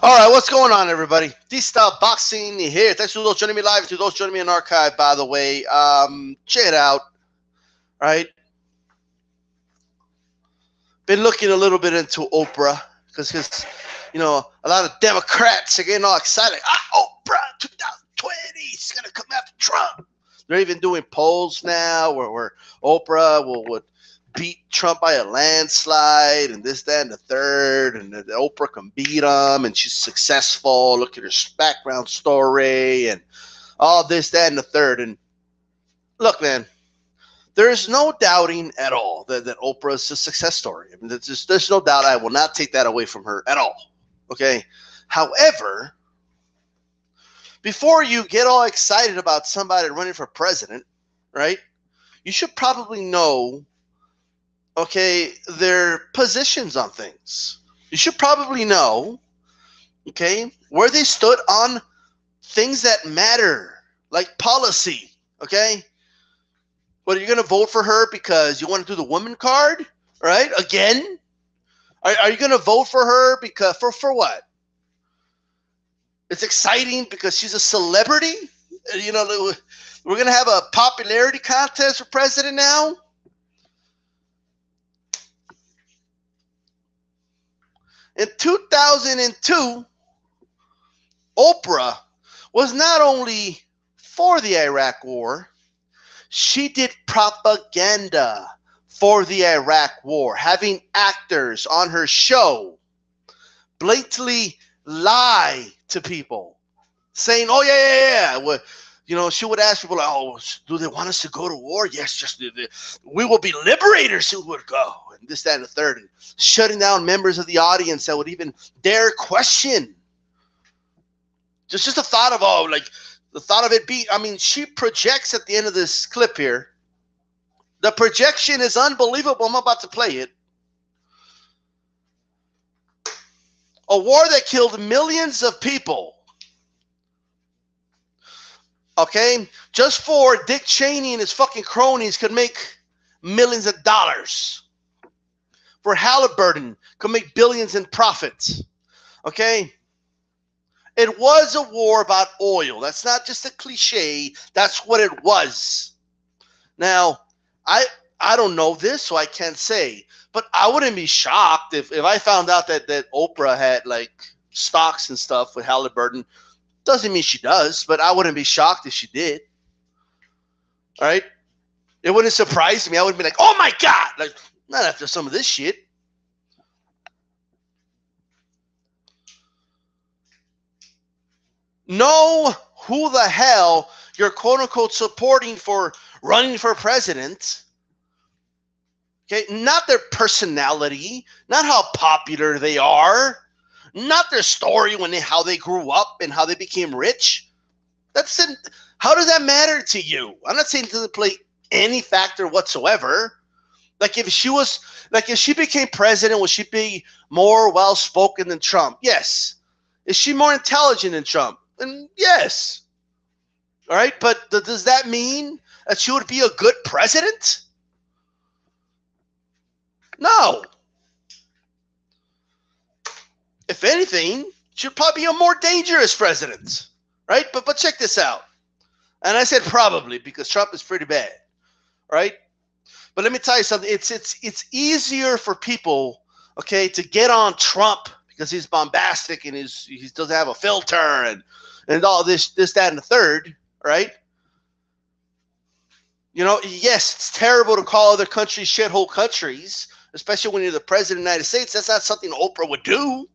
All right, what's going on, everybody? DStyleBoxing here. Thanks to those joining me live, to those joining me in archive, by the way. Check it out, right? Been looking a little bit into Oprah because a lot of Democrats are getting all excited. Oprah 2020, she's going to come after Trump. They're even doing polls now where Oprah would beat Trump by a landslide and this, that, and the third, and the Oprah can beat him, and she's successful. Look at her background story and all this, that, and the third. And look, man, there's no doubting at all that Oprah is a success story. I mean, there's no doubt. I will not take that away from her at all. Okay. However, before you get all excited about somebody running for president, right, you should probably know, okay, their positions on things. You should probably know, okay, where they stood on things that matter, like policy, okay? What, are you going to vote for her because you want to do the woman card, right? Again? Are you going to vote for her because, for what? It's exciting because she's a celebrity? You know, we're going to have a popularity contest for president now? In 2002, Oprah was not only for the Iraq War, she did propaganda for the Iraq War, having actors on her show blatantly lie to people, saying, oh, yeah. Well, she would ask people, like, oh, do they want us to go to war? Yes, just we will be liberators who would go. And this, that, and the third. And shutting down members of the audience that would even dare question. Just the thought of, the thought of it being, I mean, she projects at the end of this clip here. The projection is unbelievable. I'm about to play it. A war that killed millions of people. Okay? Just for Dick Cheney and his fucking cronies could make millions of dollars. For Halliburton could make billions in profits. Okay? It was a war about oil. That's not just a cliche. That's what it was. Now, I don't know this, so I can't say. But I wouldn't be shocked if I found out that Oprah had, like, stocks and stuff with Halliburton. Doesn't mean she does, but I wouldn't be shocked if she did. All right? It wouldn't surprise me. I wouldn't be like, oh, my God. Like, not after some of this shit. Know who the hell you're quote-unquote supporting for running for president. Okay, not their personality, not how popular they are, not their story how they grew up and how they became rich. How does that matter to you? I'm not saying it doesn't play any factor whatsoever. Like if she became president, would she be more well-spoken than Trump? Yes. Is she more intelligent than Trump? And yes. All right, but does that mean that she would be a good president? No. If anything, she'd probably be a more dangerous president, right? But check this out. And I said probably because Trump is pretty bad, right? But let me tell you something. It's easier for people, okay, to get on Trump because he's bombastic and he doesn't have a filter and all this, that, and the third, right? You know, yes, it's terrible to call other countries shithole countries, especially when you're the president of the United States. That's not something Oprah would do.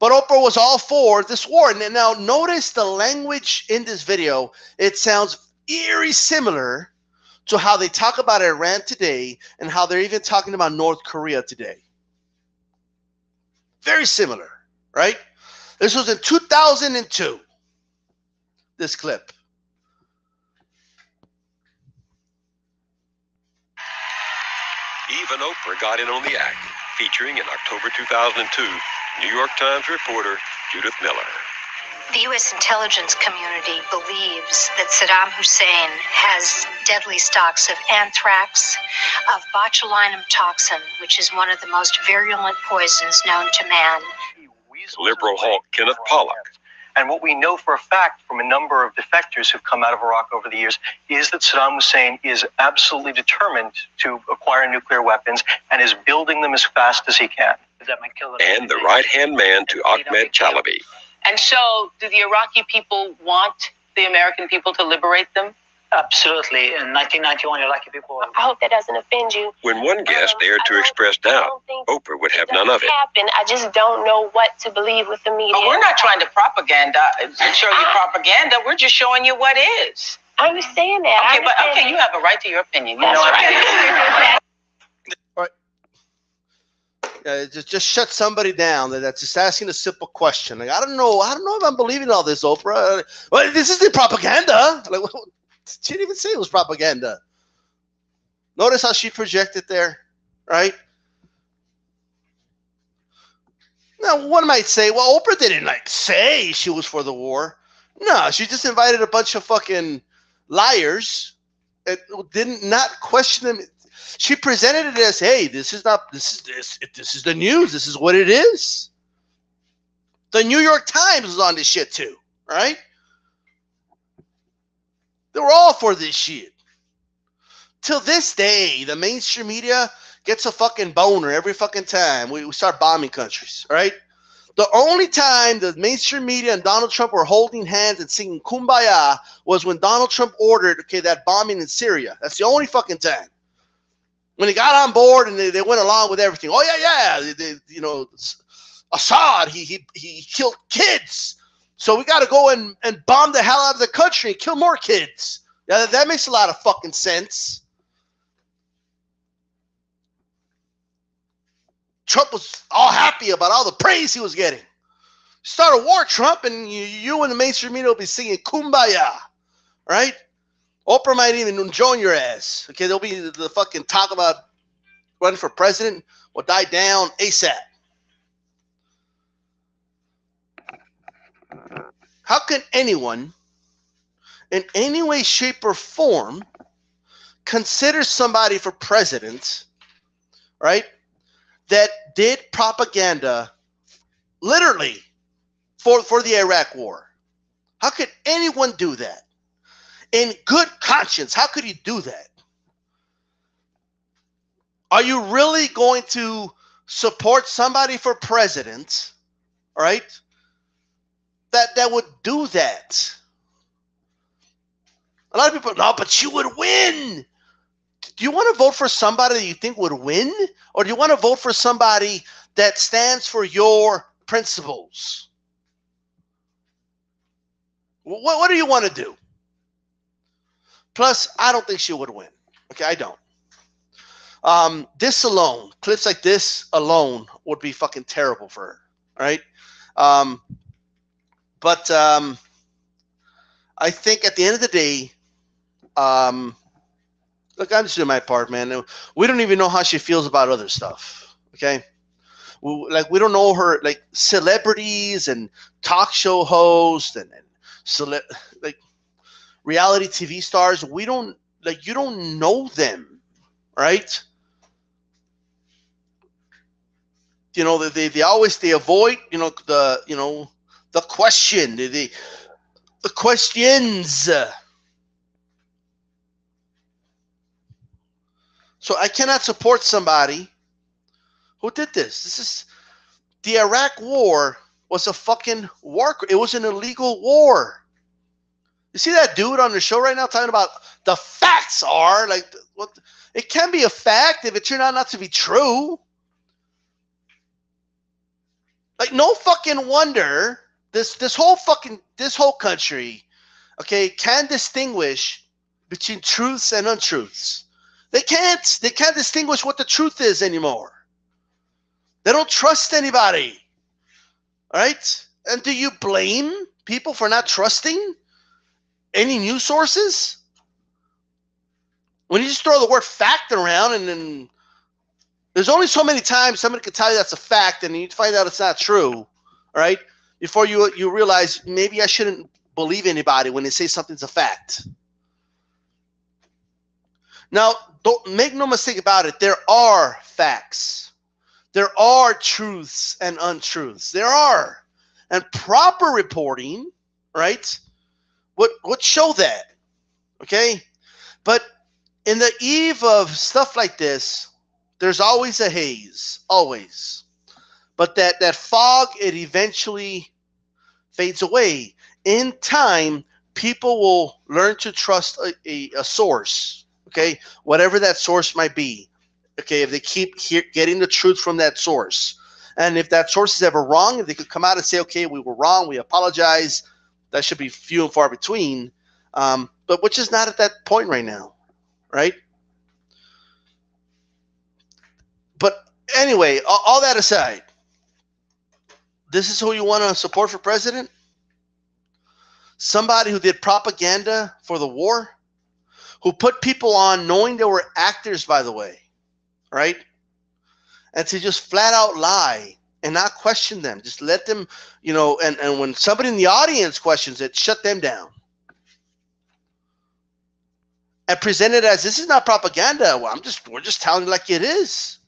But Oprah was all for this war. And now notice the language in this video. It sounds eerie similar to how they talk about Iran today and how they're even talking about North Korea today. Very similar, right? This was in 2002, this clip. Even Oprah got in on the act, featuring in October 2002, New York Times reporter Judith Miller. The U.S. intelligence community believes that Saddam Hussein has deadly stocks of anthrax, of botulinum toxin, which is one of the most virulent poisons known to man. liberal hawk Kenneth Pollock. And what we know for a fact from a number of defectors who've come out of Iraq over the years is that Saddam Hussein is absolutely determined to acquire nuclear weapons and is building them as fast as he can. And the right-hand man to Ahmed Chalabi. And so, do the Iraqi people want the American people to liberate them? Absolutely. In 1991, Iraqi people... I hope that doesn't offend you. When one guest dared to express doubt, Oprah would have none of it. I just don't know what to believe with the media. Oh, we're not trying to show you propaganda. We're just showing you what is. I understand that. Okay, you have a right to your opinion. You That's know what right. All right. Just shut somebody down that's just asking a simple question. Like, I don't know if I'm believing all this, Oprah. Well, this is the propaganda. Like, she didn't even say it was propaganda. Notice how she projected there, right? Now, one might say, well, Oprah didn't say she was for the war. No, she just invited a bunch of fucking liars and did not question them. She presented it as, hey, this is the news. This is what it is. The New York Times was on this shit too, right? They were all for this shit. Till this day, the mainstream media gets a fucking boner every fucking time we start bombing countries, right? The only time the mainstream media and Donald Trump were holding hands and singing Kumbaya was when Donald Trump ordered, that bombing in Syria. That's the only fucking time. When they got on board and they went along with everything. Oh, yeah. Assad, he killed kids. So we got to go and bomb the hell out of the country and kill more kids. Yeah, that makes a lot of fucking sense. Trump was all happy about all the praise he was getting. Start a war, Trump, and you and the mainstream media will be singing Kumbaya, right? Oprah might even join your ass. Okay, there'll be the fucking talk about running for president will die down ASAP. How can anyone, in any way, shape, or form, consider somebody for president, right, that did propaganda literally for the Iraq war? How could anyone do that? In good conscience, how could you do that? Are you really going to support somebody for president, right, that would do that? A lot of people, no, but you would win. Do you want to vote for somebody that you think would win? Or do you want to vote for somebody that stands for your principles? What do you want to do? Plus, I don't think she would win. Okay, I don't. This alone, clips like this alone would be fucking terrible for her. All right? But I think at the end of the day, look, I'm just doing my part, man. We don't even know how she feels about other stuff. Okay? We don't know her, celebrities and talk show hosts and reality TV stars. We don't, you don't know them, right? They avoid, the question, the questions. So I cannot support somebody who did this. The Iraq war was a fucking war. It was an illegal war. You see that dude on the show right now talking about the facts are what? It can be a fact if it turned out not to be true. No fucking wonder this whole country, okay, can distinguish between truths and untruths. They can't distinguish what the truth is anymore. They don't trust anybody. All right? And do you blame people for not trusting any news sources? When you just throw the word fact around and then there's only so many times somebody can tell you that's a fact and you find out it's not true, all right? Before you realize maybe I shouldn't believe anybody when they say something's a fact. Now, don't make no mistake about it. There are facts. There are truths and untruths. There are. And proper reporting, right, would show that. Okay? But in the eve of stuff like this, there's always a haze. Always. But that fog, it eventually fades away. In time, people will learn to trust a source. Okay? Whatever that source might be. Okay? If they keep getting the truth from that source. And if that source is ever wrong, if they could come out and say, okay, we were wrong, we apologize, that should be few and far between. But which is not at that point right now. Right? But anyway, all that aside, this is who you want to support for president? Somebody who did propaganda for the war, who put people on knowing they were actors, by the way, right? And to just flat out lie and not question them. Just let them, and when somebody in the audience questions it, shut them down. And present it as, this is not propaganda. Well, we're just telling you like it is.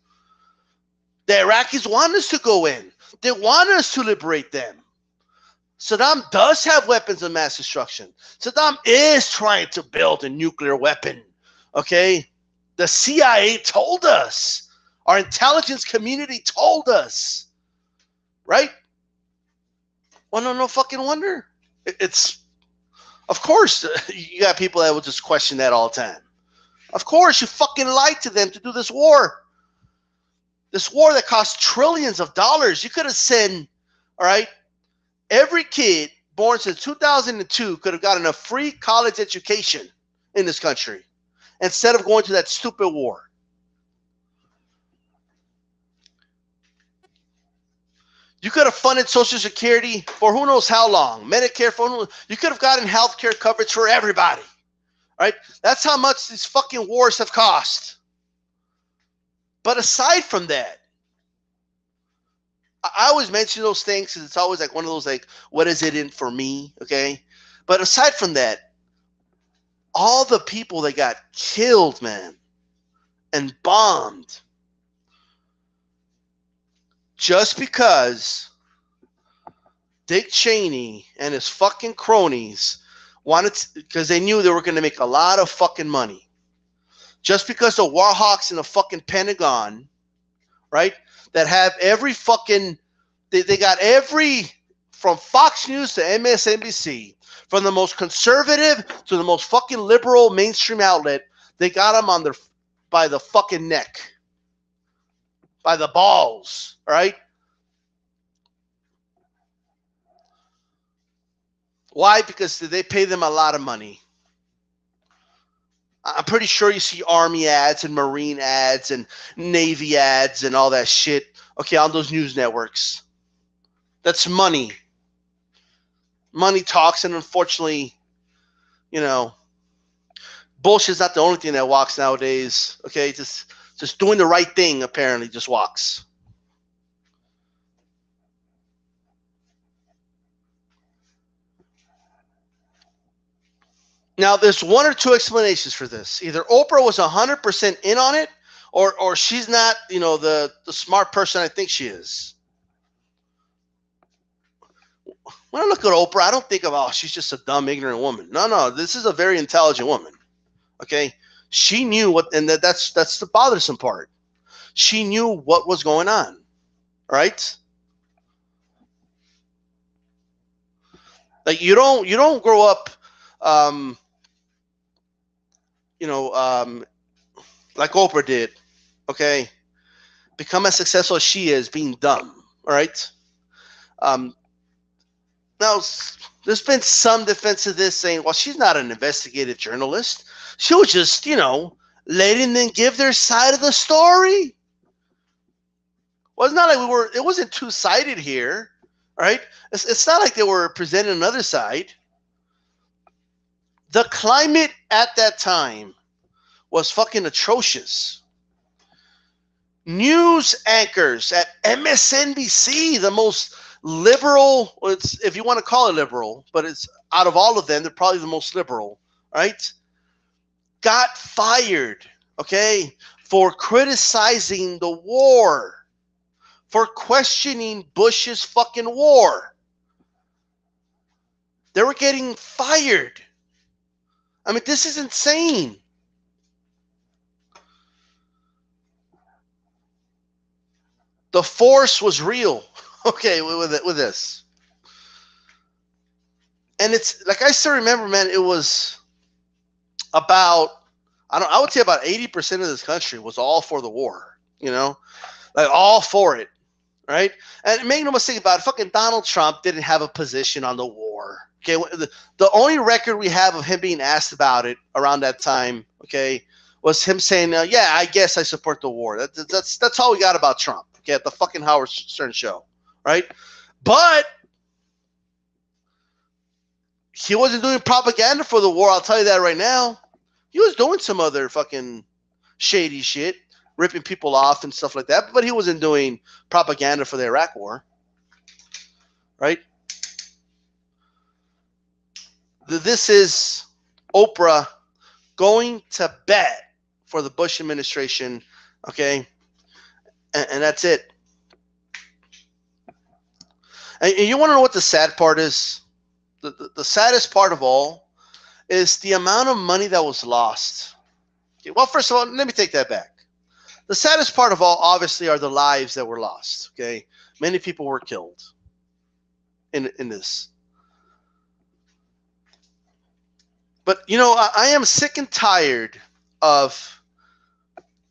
The Iraqis want us to go in. They want us to liberate them. Saddam does have weapons of mass destruction. Saddam is trying to build a nuclear weapon. Okay? The CIA told us. Our intelligence community told us. Right? Well, no fucking wonder. It's, of course, you got people that will just question that all the time. Of course, you fucking lied to them to do this war. This war that cost trillions of dollars. You could have sent, all right, every kid born since 2002 could have gotten a free college education in this country instead of going to that stupid war. You could have funded Social Security for who knows how long. Medicare for you could have gotten health care coverage for everybody. Right? That's how much these fucking wars have cost. But aside from that, I always mention those things because it's always like one of those like, what is it in for me? Okay? But aside from that, all the people that got killed, man, and bombed just because Dick Cheney and his fucking cronies wanted to, because they knew they were going to make a lot of fucking money. Just because the war hawks in the fucking Pentagon, right, that have every fucking, they got every, from Fox News to MSNBC, from the most conservative to the most fucking liberal mainstream outlet, they got them on by the fucking neck, by the balls, right? Why? Because they pay them a lot of money. I'm pretty sure you see Army ads and Marine ads and Navy ads and all that shit, okay, on those news networks. That's money. Money talks, and unfortunately, bullshit's not the only thing that walks nowadays, okay? Just doing the right thing, apparently, just walks. Now, there's one or two explanations for this. Either Oprah was 100% in on it, or she's not, the smart person I think she is. When I look at Oprah, I don't think of, oh, she's just a dumb, ignorant woman. No, this is a very intelligent woman. Okay? She knew what, and that's the bothersome part. She knew what was going on. Right? Like you don't grow up like Oprah did, okay? Become as successful as she is being dumb, all right? Now, there's been some defense of this saying, well, she's not an investigative journalist. She was just, letting them give their side of the story. Well, it's not like it wasn't two-sided here, right? It's not like they were presenting another side. The climate at that time was fucking atrocious. News anchors at MSNBC, the most liberal, if you want to call it liberal, but it's out of all of them, they're probably the most liberal, right? Got fired, okay, for criticizing the war. for questioning Bush's fucking war. They were getting fired. I mean, this is insane. The force was real. Okay, with this. And it's like, I still remember, man, it was about, I would say about 80% of this country was all for the war, you know? Like, all for it, right? And make no mistake about it, fucking Donald Trump didn't have a position on the war. Okay, the only record we have of him being asked about it around that time, okay, was him saying, "Yeah, I guess I support the war." That's all we got about Trump. Okay, at the fucking Howard Stern show, right? But he wasn't doing propaganda for the war. I'll tell you that right now. He was doing some other fucking shady shit, ripping people off and stuff like that. But he wasn't doing propaganda for the Iraq war, right? This is Oprah going to bat for the Bush administration, okay? And that's it. And you want to know what the sad part is? The saddest part of all is the amount of money that was lost. Okay, well, first of all, let me take that back. The saddest part of all, obviously, are the lives that were lost, okay? Many people were killed in this. But, you know, I am sick and tired of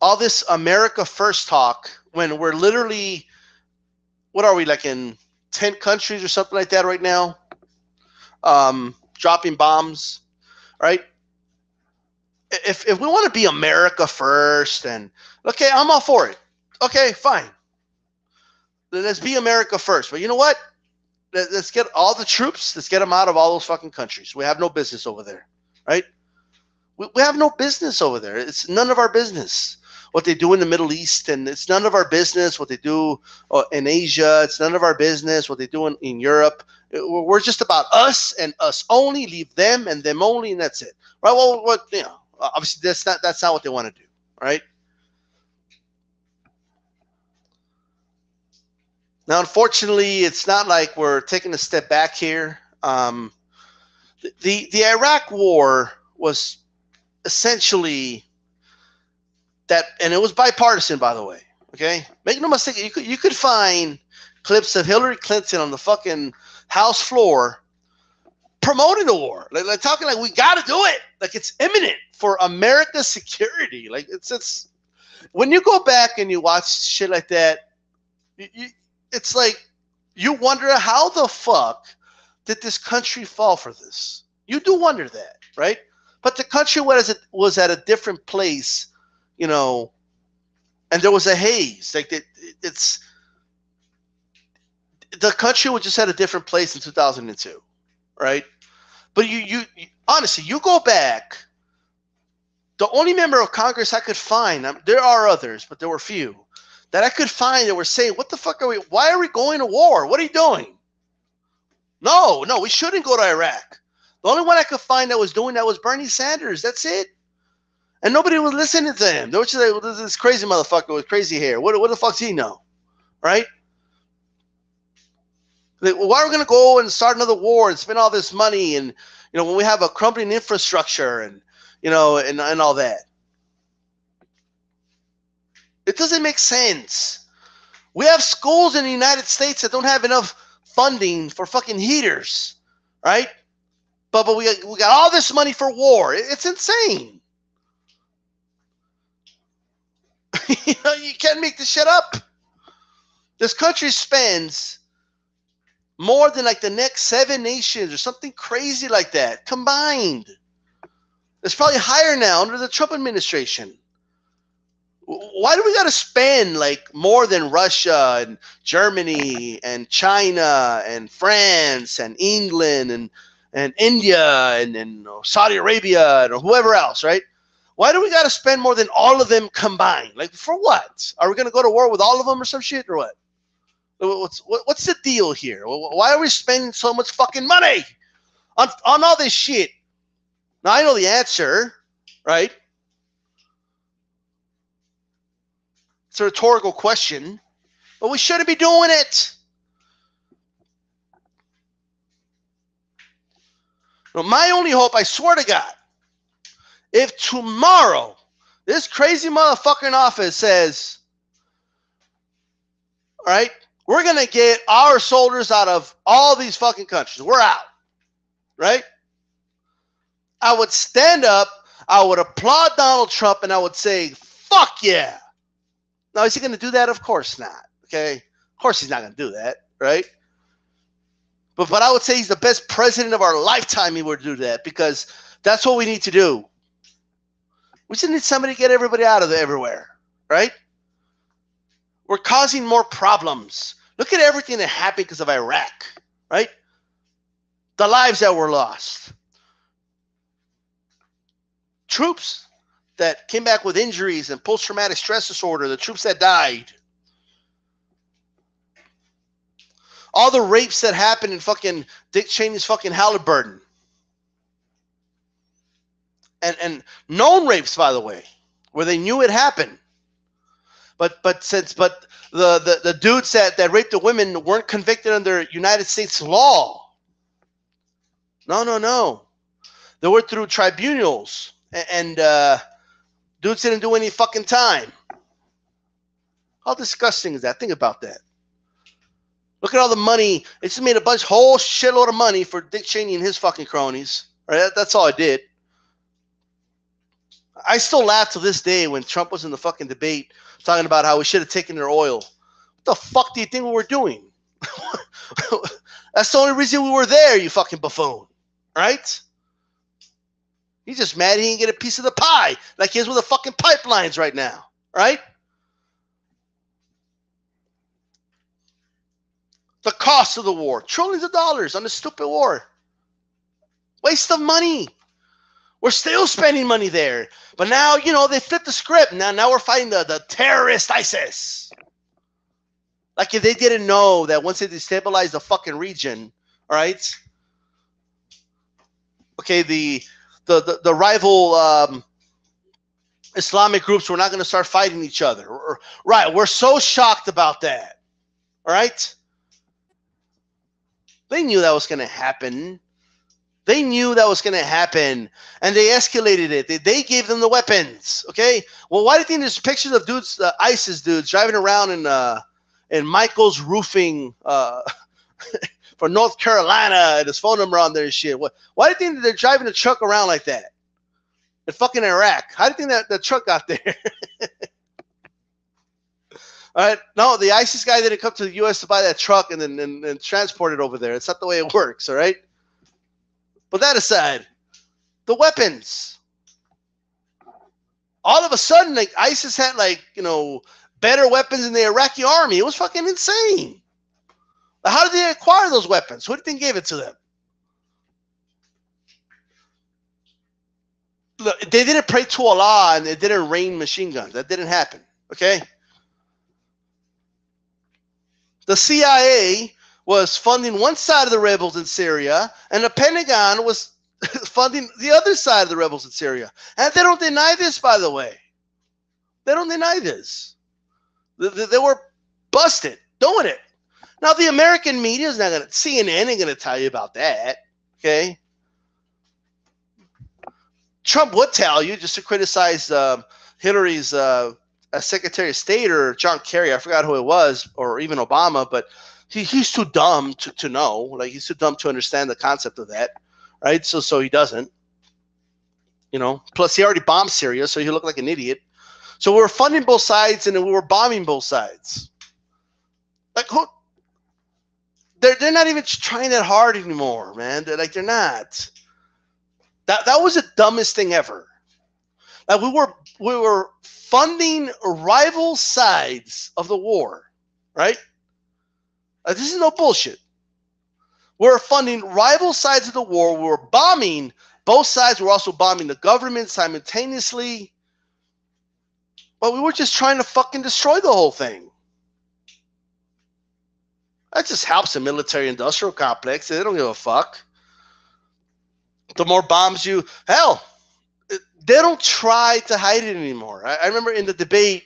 all this America First talk when we're literally, what are we, like in 10 countries or something like that right now? Dropping bombs, right? If we want to be America First, and, okay, I'm all for it. Okay, fine. Let's be America First. But you know what? Let's get all the troops, let's get them out of all those fucking countries. We have no business over there. Right? We have no business over there. It's none of our business what they do in the Middle East, and it's none of our business what they do in Asia. It's none of our business what they do in Europe. We're just about us and us only. Leave them and them only, and that's it. Right? Well, what, you know, obviously that's not what they want to do. Right? Now, unfortunately, it's not like we're taking a step back here. The Iraq War was essentially that, and it was bipartisan, by the way. Okay, make no mistake, you could find clips of Hillary Clinton on the fucking House floor promoting the war, like talking like we got to do it, like it's imminent for America's security. Like it's when you go back and you watch shit like that, it's like you wonder how the fuck did this country fall for this? You do wonder that, right? But the country was at a different place, you know, and there was a haze. Like it's the country was just at a different place in 2002, right? But you honestly, you go back. The only member of Congress I could find, there are others, but there were few that I could find that were saying, "What the fuck are we? Why are we going to war? What are you doing?" No, we shouldn't go to Iraq. The only one I could find that was doing that was Bernie Sanders. That's it. And nobody was listening to him. They were just like, well, this crazy motherfucker with crazy hair. What the fuck does he know? Right? Like, well, why are we going to go and start another war and spend all this money, and, you know, when we have a crumbling infrastructure and, you know, and all that? It doesn't make sense. We have schools in the United States that don't have enough funding for fucking heaters, right? But we got all this money for war. It's insane. You know, you can't make this shit up. This country spends more than like the next 7 nations or something crazy like that combined. It's probably higher now under the Trump administration. Why do we got to spend like more than Russia and Germany and China and France and England and India and Saudi Arabia and whoever else, right? Why do we got to spend more than all of them combined? Like, for what? Are we going to go to war with all of them or some shit, or what? What's the deal here? Why are we spending so much fucking money on all this shit? Now, I know the answer, right? It's a rhetorical question, But we shouldn't be doing it. No, my only hope, I swear to God, if tomorrow this crazy motherfucker in office says, all right, we're going to get our soldiers out of all these fucking countries. We're out. Right? I would stand up, I would applaud Donald Trump, and I would say, fuck yeah. Now, is he going to do that? Of course not. Okay? Of course he's not going to do that. Right? But I would say he's the best president of our lifetime he would do that, because that's what we need to do. We just need somebody to get everybody out of everywhere. Right? We're causing more problems. Look at everything that happened because of Iraq. Right? The lives that were lost. Troops that came back with injuries and post-traumatic stress disorder. The troops that died. All the rapes that happened in fucking Dick Cheney's fucking Halliburton. And known rapes, by the way, where they knew it happened. But the dudes that raped the women weren't convicted under United States law. No. They were through tribunals, and dudes didn't do any fucking time. How disgusting is that? Think about that. Look at all the money. It just made a whole shitload of money for Dick Cheney and his fucking cronies. Right? That's all it did. I still laugh to this day when Trump was in the fucking debate talking about how we should have taken their oil. What the fuck do you think we were doing? That's the only reason we were there, you fucking buffoon. Right? He's just mad he didn't get a piece of the pie like he is with the fucking pipelines right now. Right? The cost of the war. Trillions of dollars on this stupid war. Waste of money. We're still spending money there. But now, they flipped the script. Now we're fighting the terrorist ISIS. Like if they didn't know that once they destabilize the fucking region, all right? Okay, the rival Islamic groups were not going to start fighting each other. Right, we're so shocked about that. All right? They knew that was going to happen. They knew that was going to happen, and they escalated it. They gave them the weapons, okay? Well, why do you think there's pictures of dudes, ISIS dudes, driving around in Michael's roofing for North Carolina and his phone number on there and shit? Why do you think they're driving a truck around like that in fucking Iraq? How do you think that truck got there? All right, no, the ISIS guy didn't come to the U.S. to buy that truck and then transport it over there. It's not the way it works, all right? But that aside, the weapons. All of a sudden, like ISIS had better weapons than the Iraqi army. It was fucking insane. How did they acquire those weapons? Who did they give it to them? Look, they didn't pray to Allah and it didn't rain machine guns. That didn't happen. Okay? The CIA was funding one side of the rebels in Syria, and the Pentagon was funding the other side of the rebels in Syria. And they don't deny this, by the way. They don't deny this. They were busted doing it. Now, the American media is not going to, CNN ain't going to tell you about that, okay? Trump would tell you just to criticize Hillary's Secretary of State or John Kerry. I forgot who it was, or even Obama, but he's too dumb to know. Like, he's too dumb to understand the concept of that, right? So he doesn't. Plus he already bombed Syria, so he looked like an idiot. So we were funding both sides and we were bombing both sides. Like, who? They're not even trying that hard anymore, man. They're not. That was the dumbest thing ever. Like, we were funding rival sides of the war, right? This is no bullshit. We're funding rival sides of the war. We were bombing both sides. We're also bombing the government simultaneously. But we were just trying to fucking destroy the whole thing. That just helps the military-industrial complex. They don't give a fuck. The more bombs you... Hell, they don't try to hide it anymore. I remember in the debate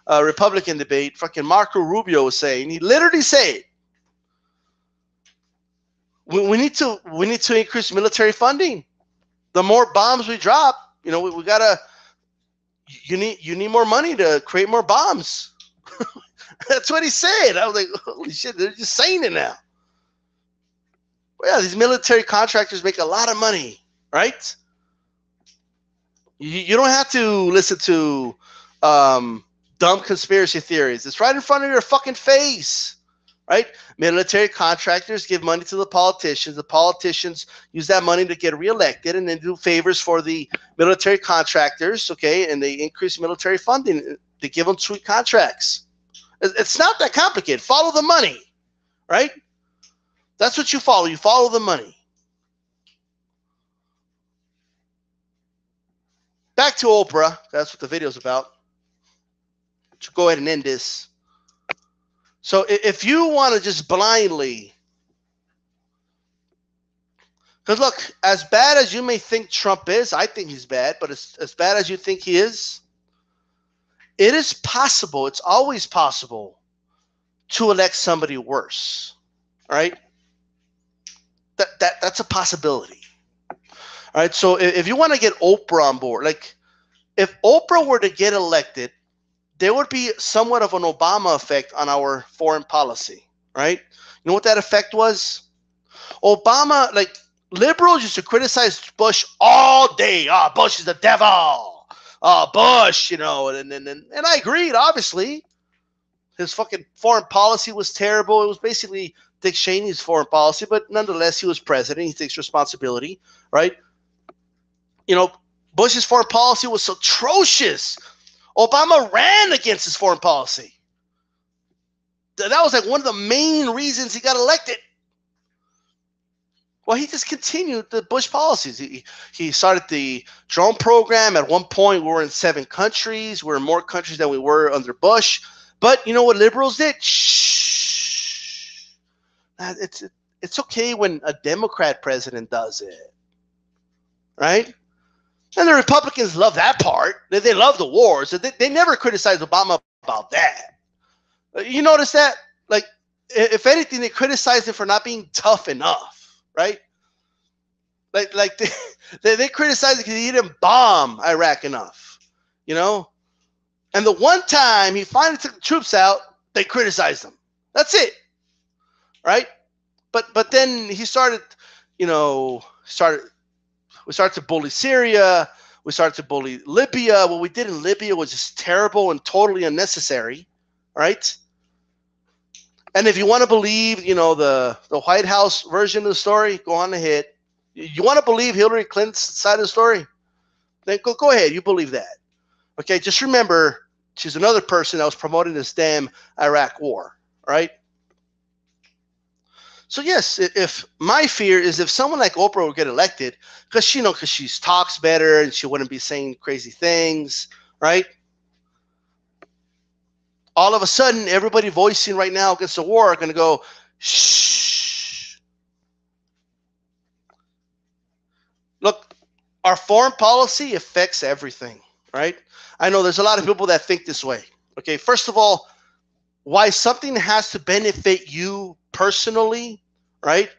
Republican debate, fucking Marco Rubio was saying, he literally said, we need to increase military funding. The more bombs we drop, we gotta. You need more money to create more bombs. That's what he said. I was like, holy shit, they're just saying it now. Well, yeah, these military contractors make a lot of money, right? You don't have to listen to dumb conspiracy theories. It's right in front of your fucking face, right? Military contractors give money to the politicians. The politicians use that money to get reelected and then do favors for the military contractors, okay? And they increase military funding. They give them sweet contracts. It's not that complicated. Follow the money, right? That's what you follow. You follow the money. Back to Oprah. That's what the video's about. So go ahead and end this. So if you want to just blindly, because look, as bad as you may think Trump is, I think he's bad, but as bad as you think he is, it is possible, it's always possible to elect somebody worse, all right? That's a possibility. All right, so if you want to get Oprah on board, like if Oprah were to get elected, there would be somewhat of an Obama effect on our foreign policy, right? You know what that effect was? Obama, like liberals used to criticize Bush all day. Oh, Bush is the devil. Oh, Bush, and I agreed, obviously. His fucking foreign policy was terrible. It was basically Dick Cheney's foreign policy, but nonetheless, he was president. He takes responsibility, right? Bush's foreign policy was atrocious. Obama ran against his foreign policy. That was like one of the main reasons he got elected. Well, he just continued the Bush policies. He started the drone program. At one point, we were in 7 countries. We're in more countries than we were under Bush. But you know what liberals did? Shh. It's okay when a Democrat president does it, right? And the Republicans love that part. They love the wars. They never criticized Obama about that. You notice that? Like, if anything, they criticized him for not being tough enough, right? Like they criticized him because he didn't bomb Iraq enough, And the one time he finally took the troops out, they criticized him. That's it, right? But then he started, we started to bully Syria. We started to bully Libya. What we did in Libya was just terrible and totally unnecessary, right? And if you want to believe, the White House version of the story, go on ahead. You want to believe Hillary Clinton's side of the story? Then go ahead. You believe that. Okay, just remember, she's another person that was promoting this damn Iraq war, right? So yes, if my fear is if someone like Oprah would get elected, because she talks better and she wouldn't be saying crazy things, right? All of a sudden, everybody voicing right now against the war are going to go, shh. Look, our foreign policy affects everything, right? I know there's a lot of people that think this way. Okay, first of all, why something has to benefit you personally, right?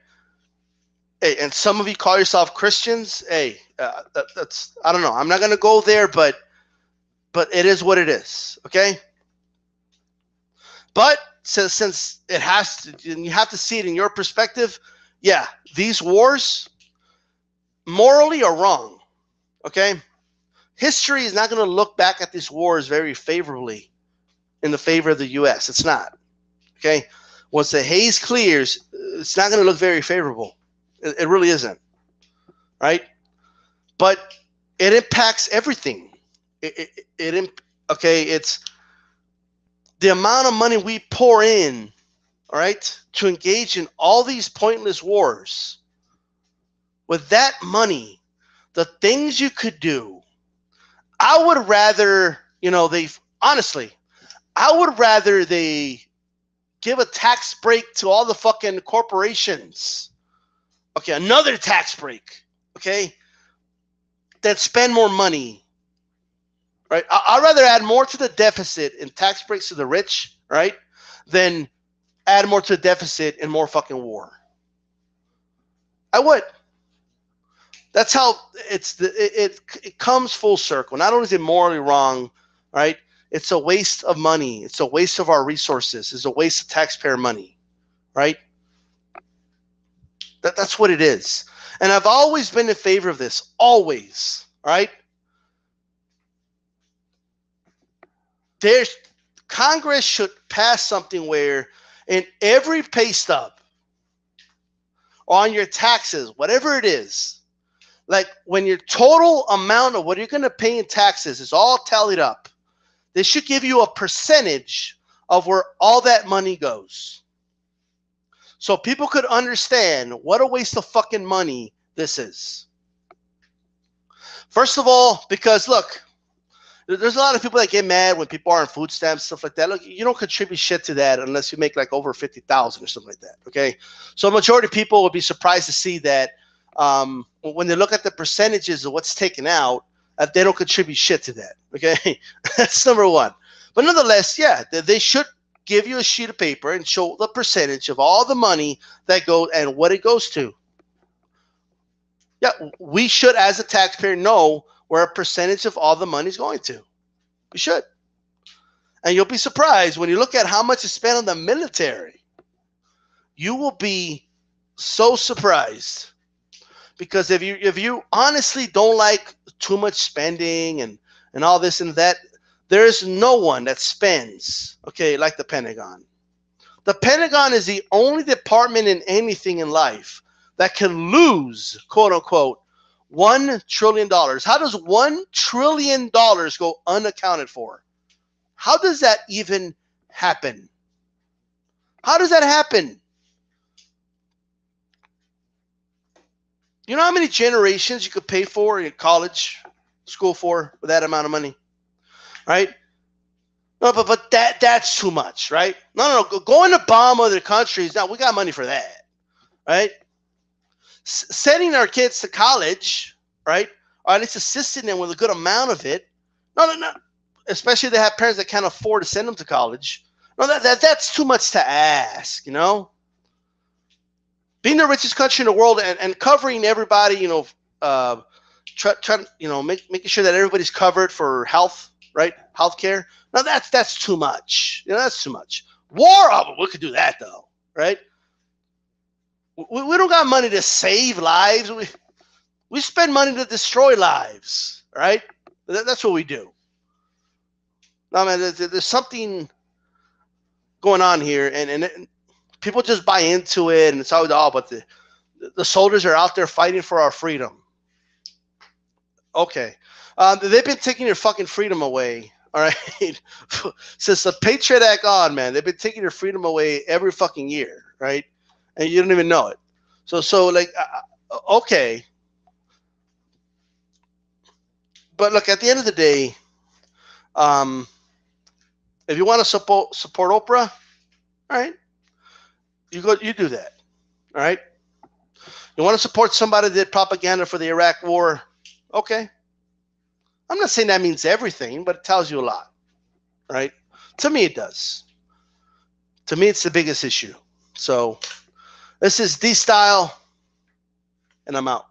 Hey, and some of you call yourself Christians. Hey, that's I don't know. I'm not going to go there, but it is what it is. Okay. But since it has to, and you have to see it in your perspective. Yeah, these wars morally are wrong. Okay. History is not going to look back at these wars very favorably in the favor of the U.S. It's not. Okay. Once the haze clears, it's not going to look very favorable. It really isn't. Right? But it impacts everything. It's the amount of money we pour in, all right, to engage in all these pointless wars. With that money, the things you could do, I would rather, I would rather they give a tax break to all the fucking corporations. Okay, another tax break. Okay, than spend more money. right? I'd rather add more to the deficit in tax breaks to the rich, right, than add more to the deficit and more fucking war. I would. That's how it comes full circle. Not only is it morally wrong, right? It's a waste of money. It's a waste of our resources. It's a waste of taxpayer money, right? That's what it is. And I've always been in favor of this. Always, right? Congress should pass something where in every pay stub on your taxes, whatever it is, like when your total amount of what you're going to pay in taxes is all tallied up, they should give you a percentage of where all that money goes. So people could understand what a waste of fucking money this is. First of all, because look, there's a lot of people that get mad when people are on food stamps, stuff like that. Look, you don't contribute shit to that unless you make like over 50,000 or something like that. Okay, so a majority of people would be surprised to see that when they look at the percentages of what's taken out, they don't contribute shit to that. Okay, that's number one. But nonetheless, yeah, they should give you a sheet of paper and show the percentage of all the money that goes and what it goes to. Yeah, we should, as a taxpayer, know where a percentage of all the money is going to. We should. And you'll be surprised when you look at how much is spent on the military. You will be so surprised. Because if you honestly don't like too much spending and all this and that, there is no one that spends, okay, like the Pentagon. The Pentagon is the only department in anything in life that can lose, quote unquote, $1 trillion. How does $1 trillion go unaccounted for? How does that even happen? How does that happen? You know how many generations you could pay for in college, school for with that amount of money, right? No, but that's too much, right? No. Going to bomb other countries, now we got money for that, right? Sending our kids to college, right? Or at least assisting them with a good amount of it. No. Especially if they have parents that can't afford to send them to college. No, that's too much to ask, you know? Being the richest country in the world and covering everybody, you know, making sure that everybody's covered for health, right? Healthcare. Now that's too much. You know, that's too much. War, we could do that though, right? We don't got money to save lives. We spend money to destroy lives, right? That's what we do. No, man, there's something going on here, and people just buy into it, and it's always but the soldiers are out there fighting for our freedom. Okay, they've been taking your fucking freedom away. All right, since the Patriot Act on, man, they've been taking your freedom away every fucking year, right? And you don't even know it. So like, okay. But look, at the end of the day, if you want to support Oprah, all right, you do that. All right. You want to support somebody that did propaganda for the Iraq War, okay. I'm not saying that means everything, but it tells you a lot, right? To me, it does. To me, it's the biggest issue. So this is DStyle, and I'm out.